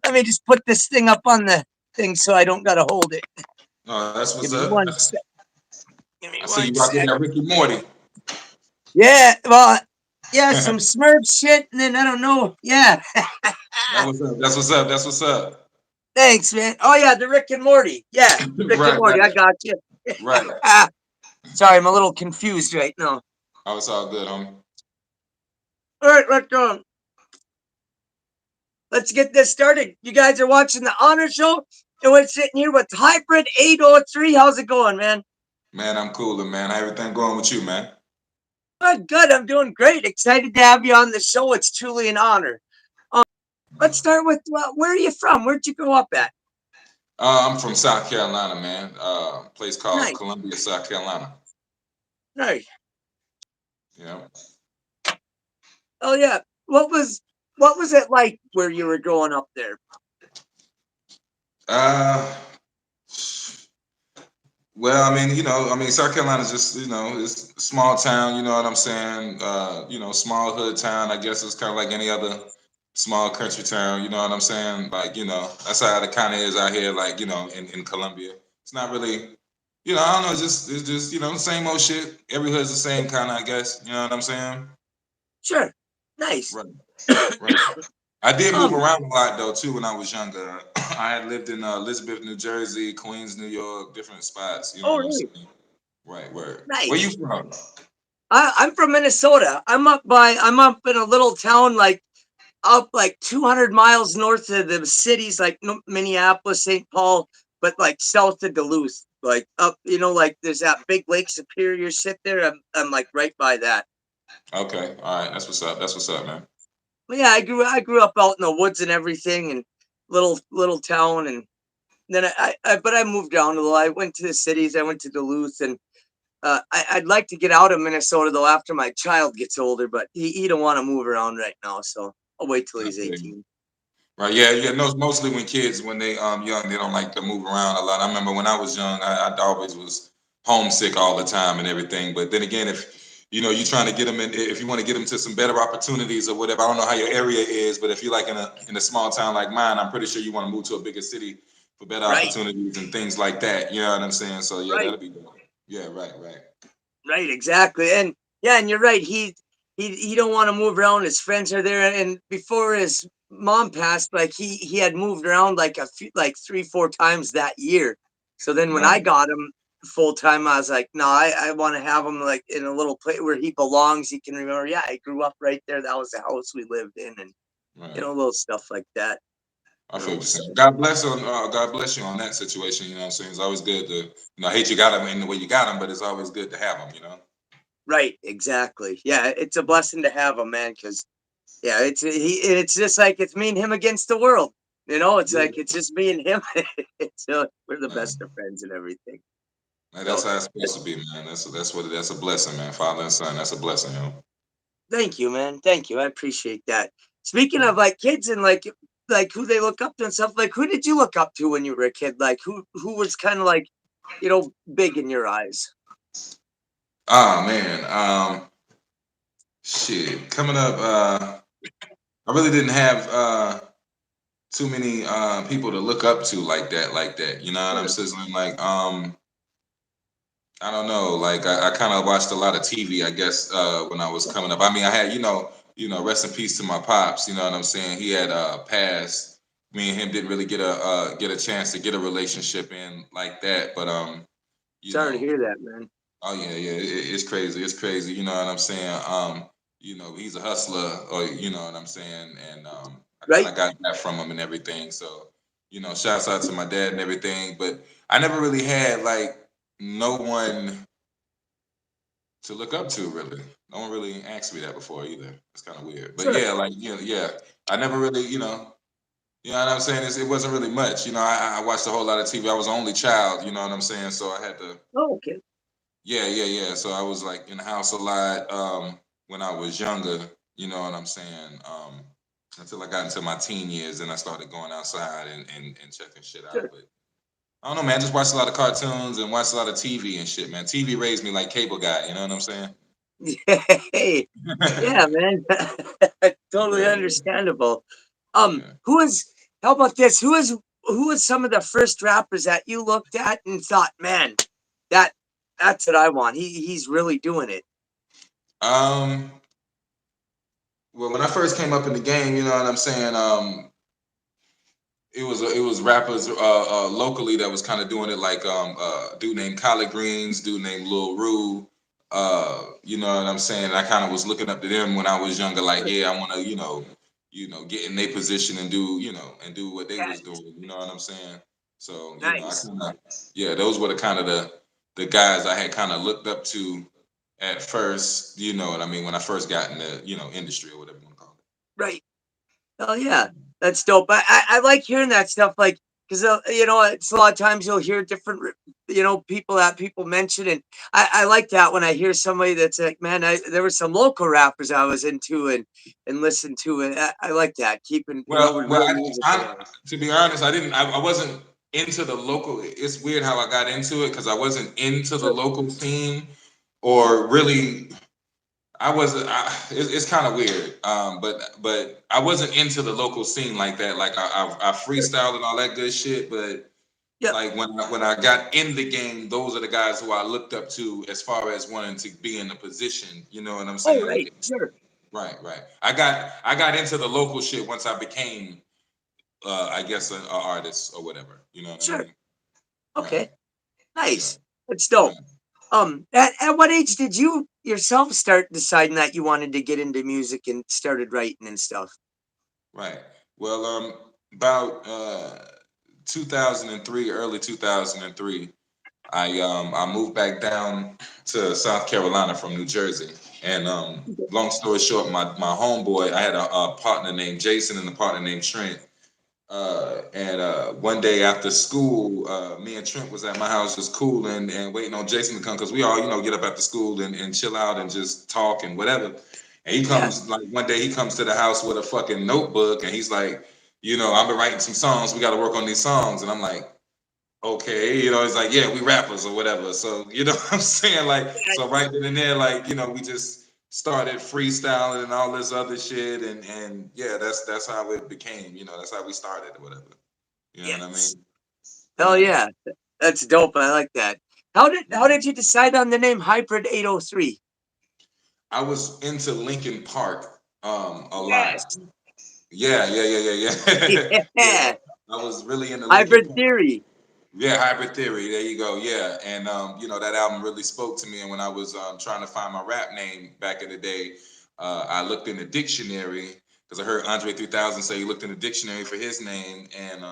let me just put this thing up on the thing so I don't gotta hold it. Oh, that's Give what's me up. one sec. Give me I see one you rocking sec. that Ricky Morty. Yeah, well, yeah, some Smurf shit, and then I don't know. Yeah. That was up. That's what's up. That's what's up. Thanks, man. Oh yeah, the Rick and Morty. Yeah, Rick and Right, Morty. I right, got you. right. Sorry, I'm a little confused right now. Oh, it's all good, homie. All right, let's get this started. You guys are watching the Honor Show, and we're sitting here with Hybrid 803. How's it going, man? Man, I'm cooler, man. How everything going with you, man? Good, good. I'm doing great. Excited to have you on the show. It's truly an honor. Um, let's start with where are you from? Where'd you grow up at? I'm from South Carolina, man. Place called Nice, Columbia, South Carolina. nice. Yeah. Oh yeah. What was it like where you were growing up there? Uh, well, I mean, South Carolina's just, it's a small town. You know what I'm saying? Small hood town. I guess it's kind of like any other small country town. You know what I'm saying? Like, that's how it kind of is out here. Like, in Columbia, it's not really. I don't know. It's just same old shit. Every hood's the same kind of. I guess. You know what I'm saying? Sure. Nice. Right. Right. I did move Um. around a lot though too when I was younger. I had lived in Elizabeth, New Jersey, Queens, New York, different spots. You know Oh, what I'm really? saying? Right, word. Where you Nice. from? I'm from Minnesota. I'm up in a little town like up like 200 miles north of the cities like Minneapolis, St. Paul, but like south of Duluth. Like up, like there's that big Lake Superior shit there. I'm like right by that. Okay, all right. That's what's up. That's what's up, man. But yeah, I grew up out in the woods and everything, and little town, and then but I moved down a little. I went to the cities. I went to Duluth, and I'd like to get out of Minnesota though after my child gets older, but he don't want to move around right now, so I'll wait till he's Okay. 18. Right, yeah, yeah. No, mostly when kids, when they young, they don't like to move around a lot. I remember when I was young, I always was homesick all the time and everything. But then again, if you're trying to get them in, if you want to get them to some better opportunities or whatever, I don't know how your area is, but if you're like in a small town like mine, I'm pretty sure you want to move to a bigger city for better Right, opportunities and things like that. You know what I'm saying? So yeah, right, that'll be good. Yeah, right, right. right, exactly. And yeah, and you're right. He don't want to move around. His friends are there, and before his mom passed, like he had moved around like a few, like 3 4 times that year. So then when I Right, got him full time, I was like, no, I want to have him like in a little place where he belongs. He can remember, yeah, I grew up right there. That was the house we lived in, and right. little stuff like that. I feel what you're So saying. God bless you on that situation. You know what I'm saying? It's always good to, I hate you got him in the way you got him, but it's always good to have him. right, exactly. Yeah, it's a blessing to have him, man. Because yeah, it's just like it's me and him against the world. It's Yeah, like it's just me and him. We're the best of man. friends and everything. Like, that's So how it's supposed to be, man. That's a blessing, man. Father and son, that's a blessing, thank you, man. Thank you. I appreciate that. Speaking of like kids and like who they look up to and stuff, like who did you look up to when you were a kid? Like who was kind of like, big in your eyes? Oh man, shit. Coming up, I really didn't have too many people to look up to like that, like that. You know what I'm Sure. saying? Like, I don't know. Like I kind of watched a lot of TV, I guess, when I was coming up. I mean, I had, rest in peace to my pops. You know what I'm saying? He had passed. Me and him didn't really get a chance to get a relationship in like that. But you Sorry to know, hear that, man. oh yeah, yeah, it's crazy. It's crazy. You know what I'm saying? He's a hustler, or you know what I'm saying, and I kind Right? of got that from him and everything. So, shouts out to my dad and everything. But I never really had like no one to look up to really. No one really asked me that before either. It's kind of weird. But Sure. yeah, like yeah. I never really, you know what I'm saying? It wasn't really much. I watched a whole lot of TV. I was the only child, you know what I'm saying? So I had to Oh, okay. yeah, yeah, yeah. So I was like in the house a lot when I was younger, you know what I'm saying? Until I got into my teen years and I started going outside and checking shit out. Sure. But I don't know, man. I just watched a lot of cartoons and watched a lot of TV and shit, man. TV raised me like cable guy, you know what I'm saying? Hey, yeah, man. Totally Yeah, understandable. yeah. Who is? How about this? Who was some of the first rappers that you looked at and thought, man, that that's what I want. He's really doing it. Um, well, when I first came up in the game, you know what I'm saying. It was rappers locally that was kind of doing it, like dude named Collard Greens, dude named Lil Rue. You know what I'm saying. I kind of was looking up to them when I was younger. Like, yeah, I want to, get in their position and do what they was Yes, doing. You know what I'm saying. So I nice. kind of, yeah, those were the kind of the guys I had kind of looked up to at first. You know what I mean, when I first got in the industry or whatever you want to call Right. Oh yeah, that's dope. I like hearing that stuff, like, because it's a lot of times you'll hear different people that people mention, and I like that when I hear somebody that's like, man, there were some local rappers I was into and listened to, and I like that, keeping with Well, real music around. to be honest, I didn't. I wasn't into the local. It's weird how I got into it because I wasn't into the Sure. local scene, or really, I wasn't. It's kind of weird. But I wasn't into the local scene like that. Like I Sure. freestyled and all that good shit. But Yep. like when I got in the game, those are the guys who I looked up to as far as wanting to be in a position. You know what I'm Oh saying? right. Sure. Right. I got into the local shit once I became I guess an artist or whatever. You know what I Sure. mean? Right. Okay. Yeah. Nice. That's dope. Right. At what age did you yourself start deciding that you wanted to get into music and started writing and stuff? Right. Well, about 2003, early 2003, I moved back down to South Carolina from New Jersey. And long story short, my homeboy, I had a partner named Jason and a partner named Trent. And one day after school, me and Trent was at my house just cooling and waiting on Jason to come because we all, get up after school and chill out and just talk and whatever. And he Yeah. comes, like, one day he comes to the house with a fucking notebook and he's like, I've been writing some songs. We got to work on these songs. And I'm like, okay, he's like, yeah, we rappers or whatever. So, what I'm saying? Like, so right then and there, like, we just started freestyling and all this other shit. And yeah, that's how it became, that's how we started or whatever. You know what I Yes. mean? Hell Yeah. yeah. That's dope. I like that. How did you decide on the name Hybrid 803? I was into Linkin Park a lot. Yes. Yeah. Yeah. Yeah. I was really into Linkin Hybrid Park. Theory. Yeah, Hybrid Theory. There you go. Yeah, and that album really spoke to me. And when I was trying to find my rap name back in the day, I looked in the dictionary because I heard Andre 3000 say he looked in the dictionary for his name, and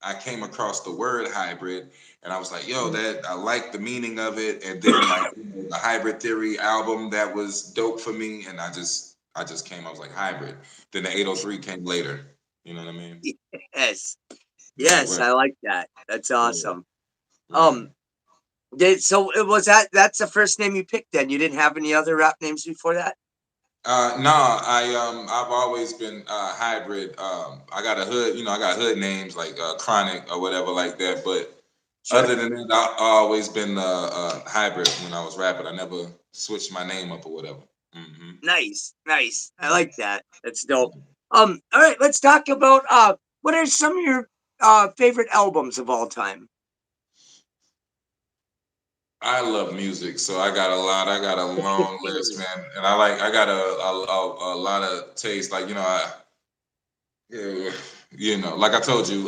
I came across the word hybrid, and I was like, "Yo, that I like the meaning of it." And then like the Hybrid Theory album that was dope for me, and I just came. I was like hybrid. Then the 803 came later. You know what I mean? Yes. Right, Yes, right, I like that. That's right, awesome. right. Um, so it was that's the first name you picked then. You didn't have any other rap names before that? No, I've always been hybrid. I got a hood, I got hood names like Chronic or whatever like that. But Sure. other than that, I always been hybrid when I was rapping. I never switched my name up or whatever. Hmm. Nice. Nice. I like that. That's dope. All right, let's talk about what are some of your favorite albums of all time? I love music, so I got a lot. I got a long list, man, and I got a lot of taste. Like yeah, like I told you,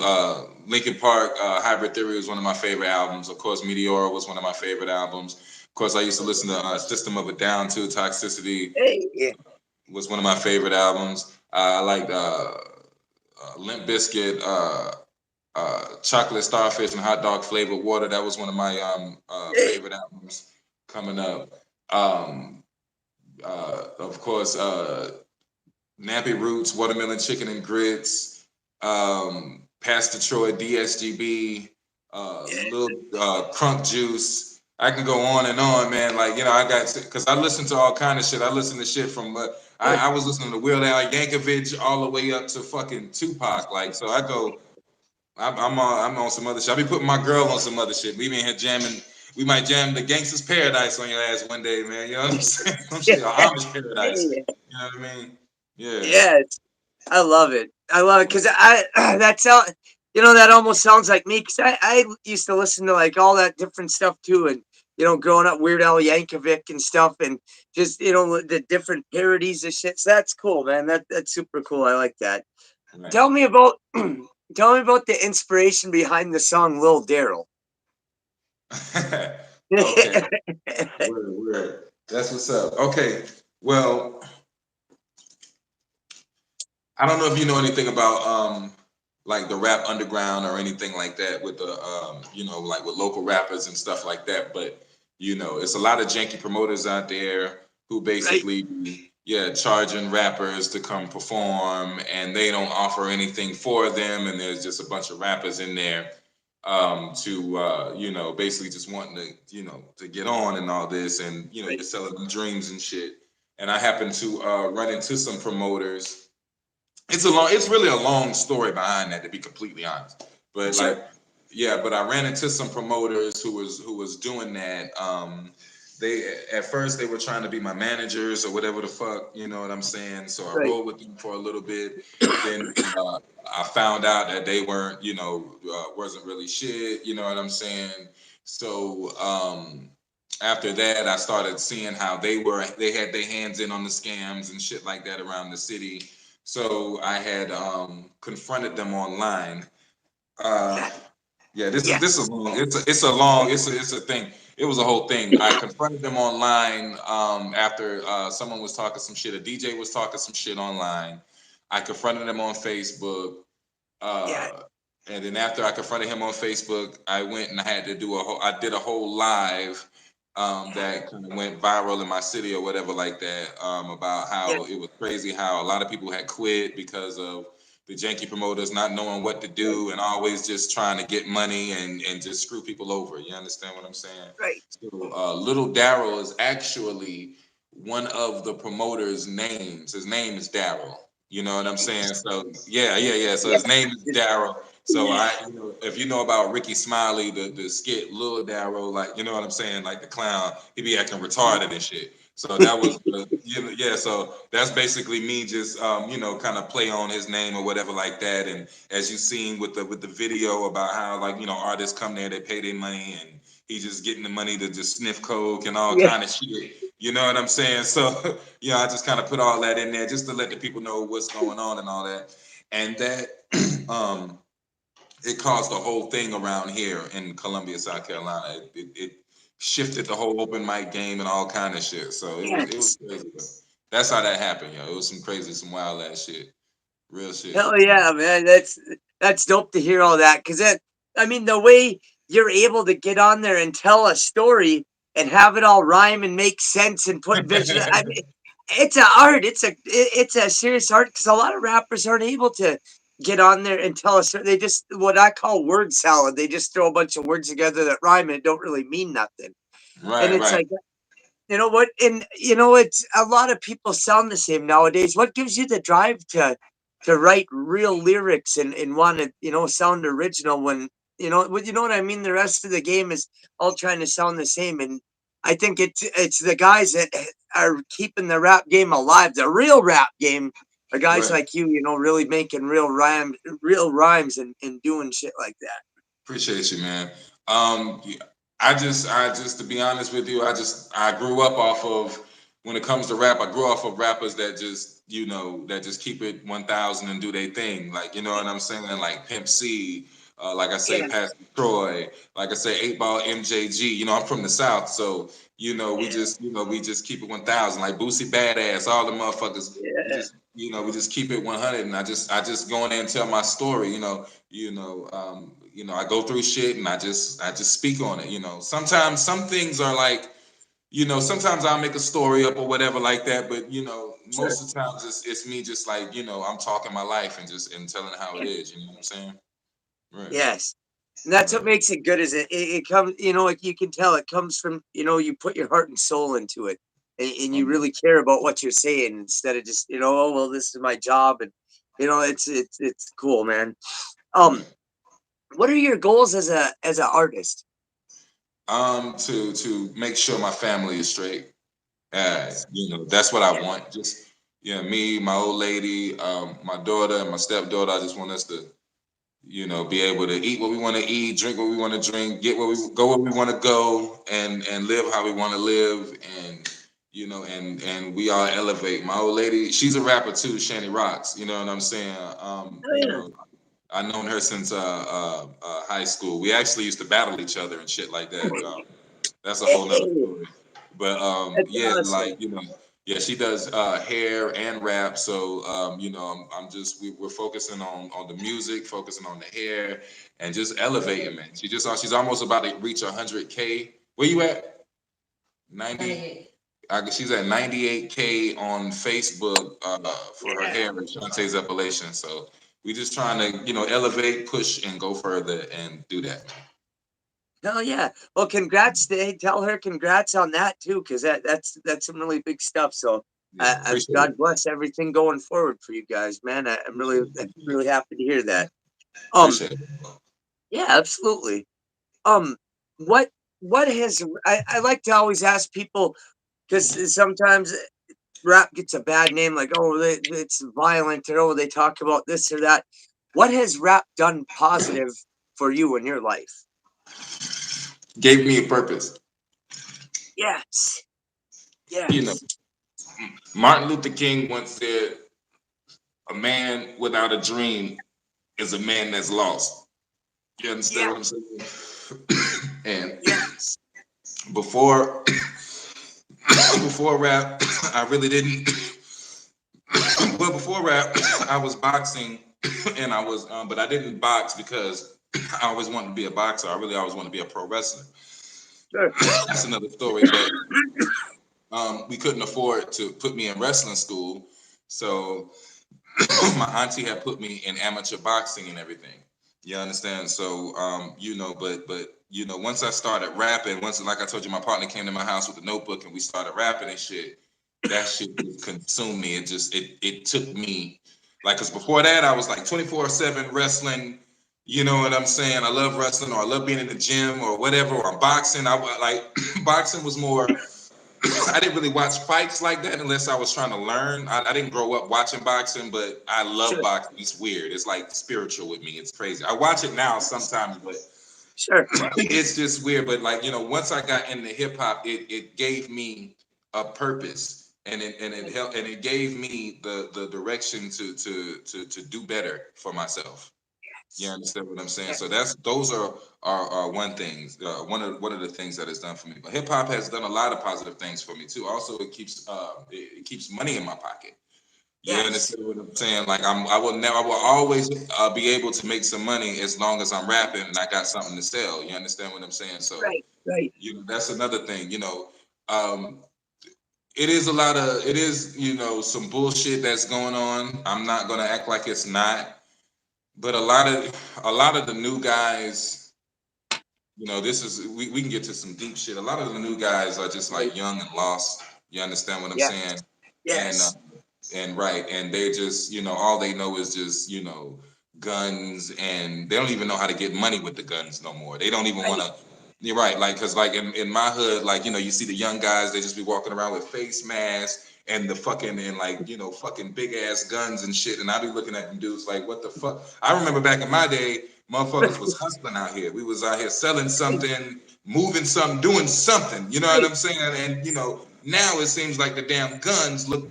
Linkin Park, Hybrid Theory was one of my favorite albums. Of course, Meteora was one of my favorite albums. Of course, I used to listen to System of a Down too. Toxicity Hey, was one of my favorite albums. I liked Limp Bizkit, Chocolate Starfish, and Hot Dog Flavored Water. That was one of my hey, favorite albums coming up. Um, of course, Nappy Roots, Watermelon Chicken and Grits, Pastor Troy, DSGB, yeah, Little Crunk Juice. I can go on and on, man. Like, I got, because I listen to all kind of shit. I listen to shit from, I was listening to Weird Al Yankovic all the way up to fucking Tupac. Like, so I go, I'm on some other shit. I be putting my girl on some other shit. We been here jamming. We might jam the Gangsta's Paradise on your ass one day, man. You know what I'm saying? Some shit, Amish Paradise. hey, You know what I mean? Yeah. yes, I love it. I love it because I that sound that almost sounds like me because I used to listen to like all that different stuff too, and growing up Weird Al Yankovic and stuff, and just the different parodies of shit. So that's cool, man. That's super cool. I like that. Right. Tell me about tell me about the inspiration behind the song Lil Daryl. Okay. Word. That's what's up. Okay. Well, I don't know if you know anything about like the rap underground or anything like that with the like with local rappers and stuff like that, but it's a lot of janky promoters out there who Right, basically charging rappers to come perform, and they don't offer anything for them, and there's just a bunch of rappers in there to basically just wanting to to get on and all this, and right, you're selling them dreams and shit. And I happen to run into some promoters. It's really a long story behind that, to be completely honest, but sure, like, yeah, but I ran into some promoters who was doing that. They At first they were trying to be my managers or whatever the fuck, you know what I'm saying? So I right, rolled with them for a little bit. Then I found out that they weren't, wasn't really shit, you know what I'm saying? So after that, I started seeing how they had their hands in on the scams and shit like that around the city. So I had confronted them online. Uh, yeah, yeah, yeah, this is long. It's a thing. It was a whole thing. I confronted them online after someone was talking some shit. A DJ was talking some shit online. I confronted them on Facebook. yeah, Uh, and then after I confronted him on Facebook, I went and I had to do I did a whole live that kind of went viral in my city or whatever like that, about yeah, how it was crazy how a lot of people had quit because of the janky promoters not knowing what to right, do and always just trying to get money and just screw people over. You understand what I'm saying? right. So Little Daryl is actually one of the promoters' names. His name is Daryl. You know what I'm saying? So yeah. So Yeah, his name is Daryl. So if you know about Ricky Smiley, the skit Little Daryl, like you know what I'm saying, like the clown, he be acting retarded and shit. So that was yeah. So that's basically me just kind of play on his name or whatever like that. And as you seen with the video about how like artists come there, they pay their money, and he just getting the money to just sniff coke and all yeah, kind of shit. You know what I'm saying? So I just kind of put all that in there just to let the people know what's going on and all that. And that it caused the whole thing around here in Columbia, South Carolina. It shifted the whole open mic game and all kind of shit. So it was yes. crazy. That's how that happened, yo. It was some wild ass shit, real shit. Hell yeah, man. That's dope to hear all that because I mean, the way you're able to get on there and tell a story and have it all rhyme and make sense and put visual. I mean, it's a art. It's a serious art because a lot of rappers aren't able to get on there and tell us. They just what I call word salad. They just throw a bunch of words together that rhyme and don't really mean nothing. And Right, it's right. like, you know what? And it's a lot of people sound the same nowadays. What gives you the drive to write real lyrics and want to sound original when you know what I mean? The rest of the game is all trying to sound the same, and I think it's the guys that are keeping the rap game alive. The real rap game are guys Right. like you, really making real rhymes and doing shit like that. Appreciate you, man. Yeah, I just to be honest with you, I grew up off of when it comes to rap. I grew off of rappers that just that just keep it 1,000 and do their thing. Like you know what I'm saying? Like Pimp C, like I say, Yeah, Pastor Troy, like I say, 8 Ball MJG. I'm from the South, so we yeah, just we just keep it 1,000. Like Boosie Badass, all the motherfuckers. We yeah, just we just keep it 100, and I just go in there and tell my story. I go through shit and I just speak on it. Sometimes some things are like, sometimes I'll make a story up or whatever like that, but sure. most of the times it's me just like, I'm talking my life and telling how it Yeah. is, you know what I'm saying? Right, Yes. And that's what right. makes it good is it comes, like you can tell it comes from, you put your heart and soul into it and you Um, really care about what you're saying instead of just, oh, well, this is my job. And, it's cool, man. Um, right. what are your goals as an artist? To make sure my family is straight. That's what I Yeah. want. Just Yeah, me, my old lady, my daughter, and my stepdaughter. I just want us to, be able to eat what we want to eat, drink what we want to drink, get where we go where we want to go, and live how we want to live, and and we all elevate. My old lady, she's a rapper too, Shani Rocks. You know what I'm saying? Oh, yeah. I've known her since high school. We actually used to battle each other and shit like that. That's a whole nother Hey, story. But that's yeah, awesome. like yeah, she does hair and rap. So I'm just we're focusing on the music, focusing on the hair, and just elevating, man. She's almost about to reach 100K. Where you at? 90. She's at 98K on Facebook for her Yeah. hair and Shantae's Appellation. So we just trying to elevate, push, and go further and do that. Hell yeah. Well, congrats. Tell her congrats on that too, because that's some really big stuff. So Yeah, appreciate God it. bless everything going forward for you guys, man. I'm really happy to hear that. Um, Appreciate it. yeah, absolutely. Um, what what has I like to always ask people because sometimes rap gets a bad name, like oh it's violent or oh they talk about this or that. What has rap done positive for you in your life? Gave me a purpose. Yes, You know, yes, Martin Luther King once said, "A man without a dream is a man that's lost." You understand yeah, what I'm saying? And yes, before before rap, I really didn't. Well, before rap, I was boxing, and I was, but I didn't box because I always wanted to be a boxer. I really always wanted to be a pro wrestler. sure, That's another story, but we couldn't afford to put me in wrestling school, so my auntie had put me in amateur boxing and everything. You understand? So, but once I started rapping, once like I told you, my partner came to my house with a notebook and we started rapping and shit. That shit just consumed me. It took me like, cause before that I was like 24/7 wrestling. You know what I'm saying? I love wrestling, or I love being in the gym, or whatever. Or I'm boxing. I like boxing was more. I didn't really watch fights like that unless I was trying to learn. I didn't grow up watching boxing, but I love sure, boxing. It's weird. It's like spiritual with me. It's crazy. I watch it now sometimes, but sure, it's just weird. But like, once I got into hip hop, it gave me a purpose, and it helped, and it gave me the direction to do better for myself. You understand what I'm saying? yeah, So those are one things. One of the things that it's done for me. But hip hop has done a lot of positive things for me too. Also, it keeps money in my pocket. You yes, understand what I'm saying? Like I will always be able to make some money as long as I'm rapping and I got something to sell. You understand what I'm saying? So right, right, that's another thing. Um, it is some bullshit that's going on. I'm not gonna act like it's not, but a lot of the new guys, this is we can get to some deep shit. A lot of the new guys are just right, like young and lost. You understand what I'm yes, saying? And yes, right, and they just all they know is just guns, and they don't even know how to get money with the guns no more. They don't even want right, to. You're right, like because like in my hood, like you see the young guys, they just be walking around with face masks and the fucking and like fucking big ass guns and shit, and I be looking at them dudes like, what the fuck? I remember back in my day, motherfuckers was hustling out here. We was out here selling right, something, moving something, doing something. You know what right. I'm saying? And now it seems like the damn guns look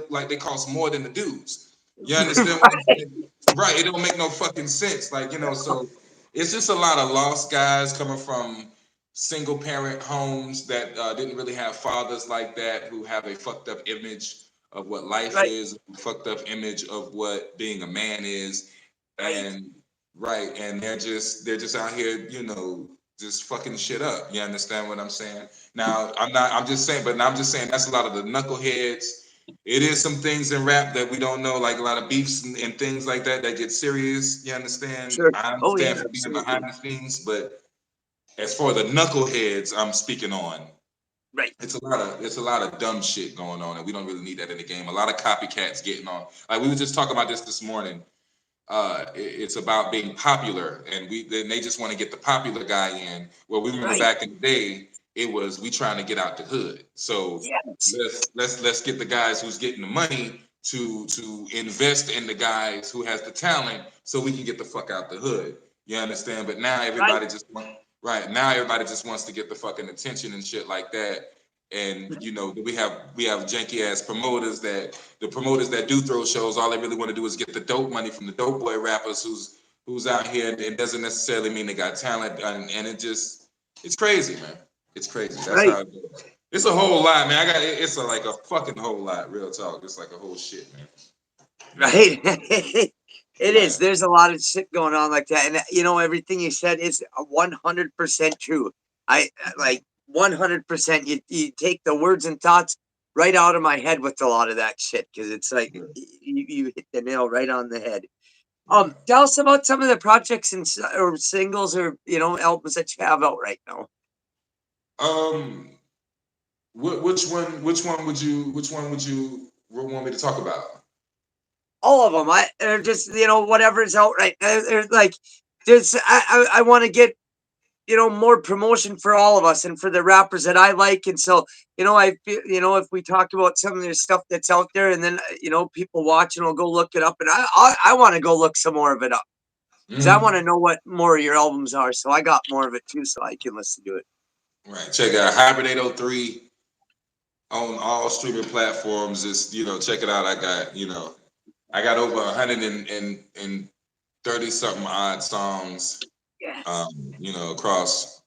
like they cost more than the dudes. You understand what I'm Right. saying? Right. It don't make no fucking sense. Like, so it's just a lot of lost guys coming from single parent homes that didn't really have fathers like that, who have a fucked up image of what life Right, is, a fucked up image of what being a man is. right, And right, and they're just out here, just fucking shit up. You understand what I'm saying? Now, I'm just saying, but I'm just saying that's a lot of the knuckleheads. It is some things in rap that we don't know, like a lot of beefs and things like that get serious. You understand? sure. I Oh yeah, understand for being behind absolutely. the scenes, but as for the knuckleheads I'm speaking on, Right, it's a lot of dumb shit going on, and we don't really need that in the game. A lot of copycats getting on. Like we were just talking about this morning. It's about being popular, and they just want to get the popular guy in. Well, we remember right. back in the day, it was we trying to get out the hood. So Yes, let's get the guys who's getting the money to invest in the guys who has the talent so we can get the fuck out the hood. You understand? But now everybody just right now everybody just wants to get the fucking attention and shit like that. And you know we have janky ass promoters that the promoters that do throw shows, all they really want to do is get the dope money from the dope boy rappers who's out here, and it doesn't necessarily mean they got talent, and it's crazy, man. It's crazy. That's Right. how it goes. It's a whole lot, man. It's like a fucking whole lot. Real talk. It's like a whole shit, man. Right. It is. Right. There's a lot of shit going on like that, and everything you said is 100% true. I like 100%. You take the words and thoughts right out of my head with a lot of that shit because it's like you hit the nail right on the head. Tell us about some of the projects and or singles or albums that you have out right now. Um, which one would you want me to talk about? All of them. Or just whatever's out right now. There's like there's I want to get more promotion for all of us and for the rappers that I like. And so, I feel, if we talk about some of the stuff that's out there and then, people watching will go look it up and I want to go look some more of it up because I want to know what more of your albums are. So I got more of it too, so I can listen to it. Right. Check out Hybrid 803 on all streaming platforms. It's, check it out. I got over 130 something odd songs. Yes. Across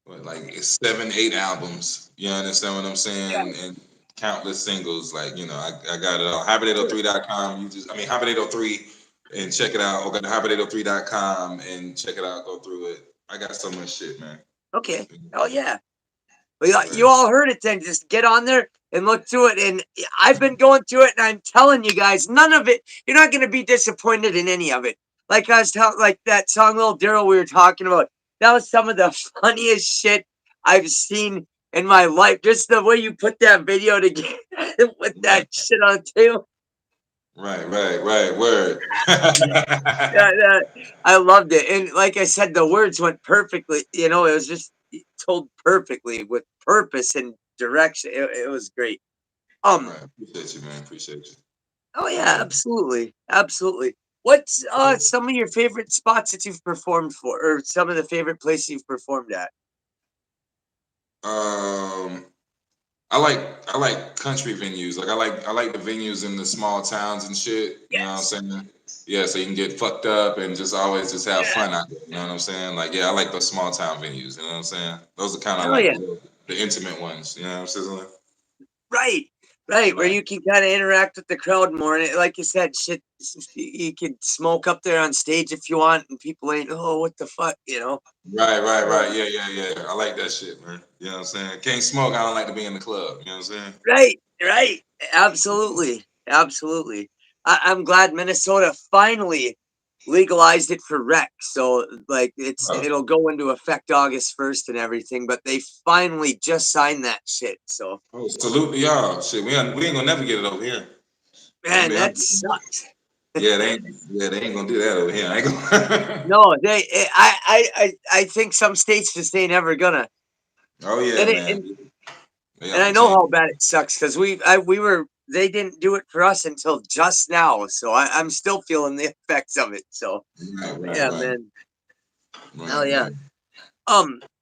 like 7-8 albums. You understand what I'm saying? Yeah. And countless singles. Like, I got it all. Hybrid803.com. Hybrid803 and check it out. Or go to hybrid803.com and check it out. Go through it. I got so much shit, man. Okay. Oh yeah. Well, you all heard it then. Just get on there and look through it. And I've been going through it, and I'm telling you guys, none of it. You're not going to be disappointed in any of it. Like I was telling, like that song, Little Daryl, we were talking about. That was some of the funniest shit I've seen in my life. Just the way you put that video together with that shit on the table. Right. Word. Yeah, I loved it. And like I said, the words went perfectly. It was just told perfectly with purpose and direction. It was great. Right. Appreciate you, man. Appreciate you. Oh yeah, absolutely. Absolutely. What's some of your favorite spots that you've performed for, or some of the favorite places you've performed at? I like country venues. Like I like the venues in the small towns and shit. You know what I'm saying? Yeah, so you can get fucked up and just always just have fun out there. You know what I'm saying? Like, yeah, I like those small town venues. You know what I'm saying? Those are kind of like the intimate ones. You know what I'm saying? Right, where you can kind of interact with the crowd more, and like you said, shit, you can smoke up there on stage if you want, and people ain't, what the fuck, Right. Yeah. I like that shit, man. You know what I'm saying? Can't smoke. I don't like to be in the club. You know what I'm saying? Right. Absolutely. I'm glad Minnesota finally legalized it for rec. So like it'll go into effect August 1st and everything, but they finally just signed that shit. So salute to y'all. Shit, we ain't gonna never get it over here. Man, that sucks. Yeah, they ain't gonna do that over here. I ain't gonna No, I think some states just ain't ever gonna. Oh yeah, man. And I know how bad it sucks because they didn't do it for us until just now, so I'm still feeling the effects of it. So right. Man. Hell yeah.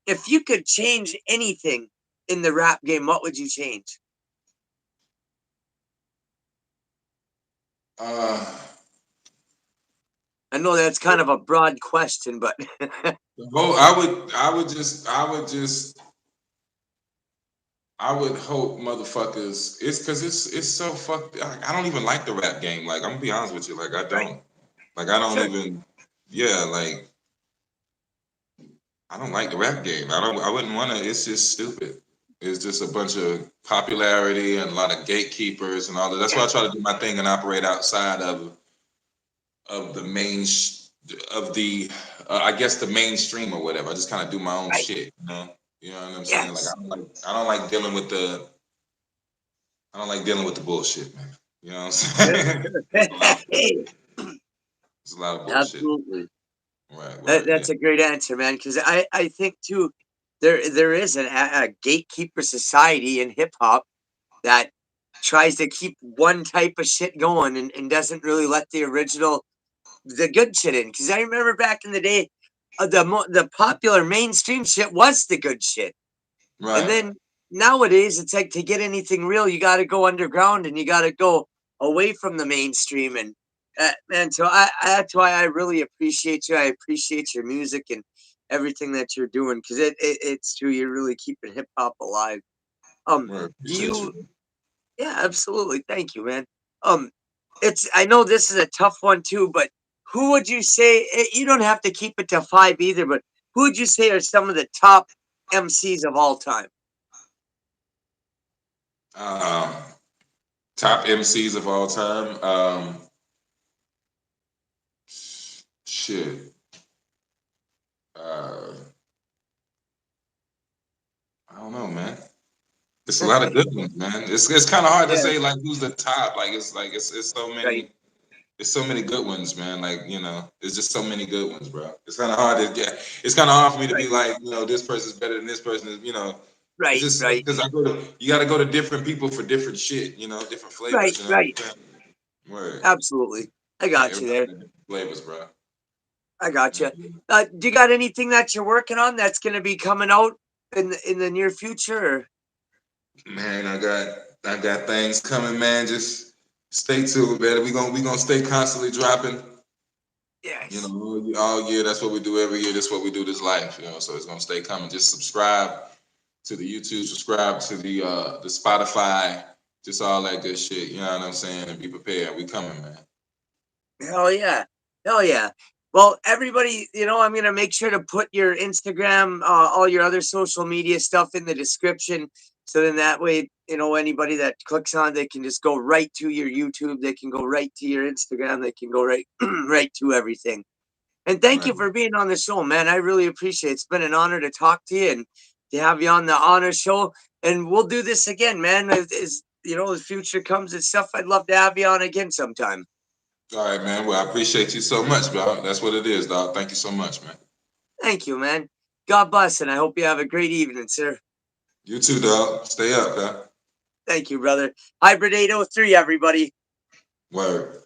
If you could change anything in the rap game, what would you change? I know that's kind of a broad question, but I would hope motherfuckers. It's because it's so fucked. I don't even like the rap game. Like I'm gonna be honest with you. Like I don't. Like I don't even. Yeah. Like I don't like the rap game. I wouldn't want to. It's just stupid. It's just a bunch of popularity and a lot of gatekeepers and all that. That's why I try to do my thing and operate outside of the main of the I guess the mainstream or whatever. I just kind of do my own shit. You know what I'm saying? Like I don't like dealing with the bullshit, man. You know what I'm saying? It's a lot of bullshit. Absolutely. Right. That's a great answer, man. Because I think too, there is a gatekeeper society in hip hop that tries to keep one type of shit going and doesn't really let the good shit in. Because I remember back in the day, the popular mainstream shit was the good shit. And Right. then nowadays, it's like to get anything real, you got to go underground and you got to go away from the mainstream. And man, so that's why I really appreciate you. I appreciate your music and everything that you're doing because it's true. You're really keeping hip hop alive. Right. Do Appreciate you? you. Yeah, absolutely. Thank you, man. Um, I know this is a tough one too, but who would you say? You don't have to keep it to five either, but who would you say are some of the top MCs of all time? Um, Top MCs of all time. Shit. Uh, I don't know, man. It's a lot of good ones, man. It's kind of hard to Yeah, say like who's the top. Like it's so right, many. It's so many good ones, man. Like it's just so many good ones, bro. It's kind of hard to get. It's kind of hard for me to be right, like, this person's better than this person. It's right, just right, because you got to go to different people for different shit. Different right, flavors. You know what right. I'm saying? Word. Absolutely. I got you Everybody there. got different flavors, bro. I got you. Mhm. Do you got anything that you're working on that's going to be coming out in the near future? Or? Man, I got things coming, man. Just stay tuned, man. We gonna stay constantly dropping. Yes. All year. That's what we do every year. That's what we do this life. So it's gonna stay coming. Just subscribe to the YouTube, subscribe to the Spotify, just all that good shit. You know what I'm saying? And be prepared. We coming, man. Hell yeah. Hell yeah. Well, everybody, I'm going to make sure to put your Instagram, all your other social media stuff in the description. So then that way, anybody that clicks on, they can just go right to your YouTube. They can go right to your Instagram. They can go right, right to everything. And thank Right. you for being on the show, man. I really appreciate it. It's been an honor to talk to you and to have you on the honor show. And we'll do this again, man. As the future comes and stuff, I'd love to have you on again sometime. All right, man. Well, I appreciate you so much, bro. That's what it is, dog. Thank you so much, man. Thank you, man. God bless, and I hope you have a great evening, sir. You too, dog. Stay up, dog. Thank you, brother. Hybrid 803, everybody. Word.